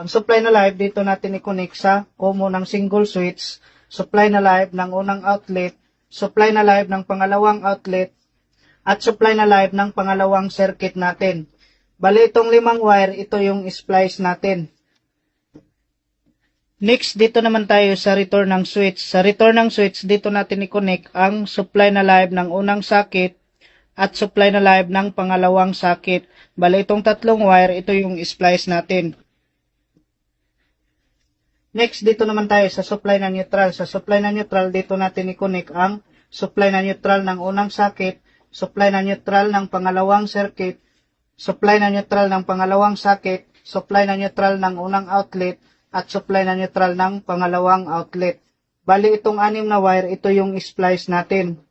Ang supply na live dito natin i-connect sa common ng single switch, supply na live ng unang outlet, supply na live ng pangalawang outlet, at supply na live ng pangalawang circuit natin. Bali itong 5 wire, ito yung splice natin. Next, dito naman tayo sa return ng switch. Sa return ng switch, dito natin i-connect ang supply na live ng unang socket at supply na live ng pangalawang socket. Bali, itong 3 wire, ito yung splice natin. Next, dito naman tayo sa supply na neutral. Sa supply na neutral, dito natin i-connect ang supply na neutral ng unang socket, supply na neutral ng pangalawang circuit, supply na neutral ng pangalawang socket, supply na neutral ng unang outlet, at supply na neutral ng pangalawang outlet. Bali itong 6 na wire, ito yung splice natin.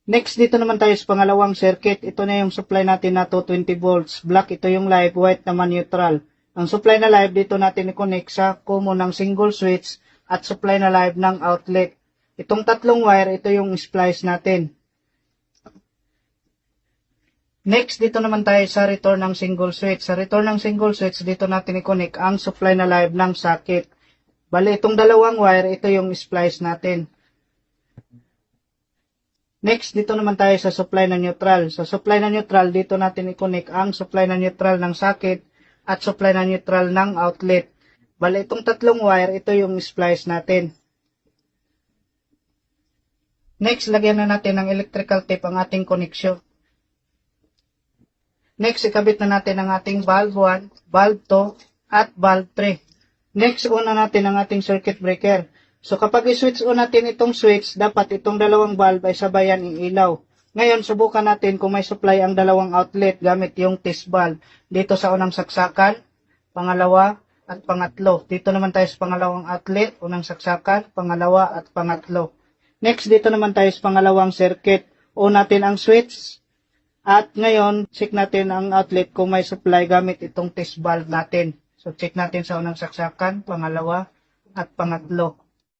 Next, dito naman tayo sa pangalawang circuit. Ito na yung supply natin na 220 volts. Black, ito yung live, white naman neutral. Ang supply na live, dito natin i-connect sa common ng single switch at supply na live ng outlet. Itong 3 wire, ito yung splice natin. Next, dito naman tayo sa return ng single switch. Sa return ng single switch, dito natin i-connect ang supply na live ng socket. Bali, itong 2 wire, ito yung splice natin. Next, dito naman tayo sa supply na neutral. Sa supply na neutral, dito natin i-connect ang supply na neutral ng socket at supply na neutral ng outlet. Bali, itong 3 wire, ito yung splice natin. Next, lagyan na natin ng electrical tape ang ating connection. Next, ikabit na natin ang ating valve 1, valve 2, at valve 3. Next, una natin ang ating circuit breaker. So, kapag i-switch on natin itong switch, dapat itong 2 valve ay sabayan iilaw. Ngayon, subukan natin kung may supply ang 2 outlet gamit yung test valve. Dito sa unang saksakan, pangalawa, at pangatlo. Dito naman tayo sa pangalawang outlet, unang saksakan, pangalawa, at pangatlo. Next, dito naman tayo sa pangalawang circuit. On natin ang switch. At ngayon, check natin ang outlet kung may supply gamit itong test valve natin. So, check natin sa unang saksakan, pangalawa, at pangatlo.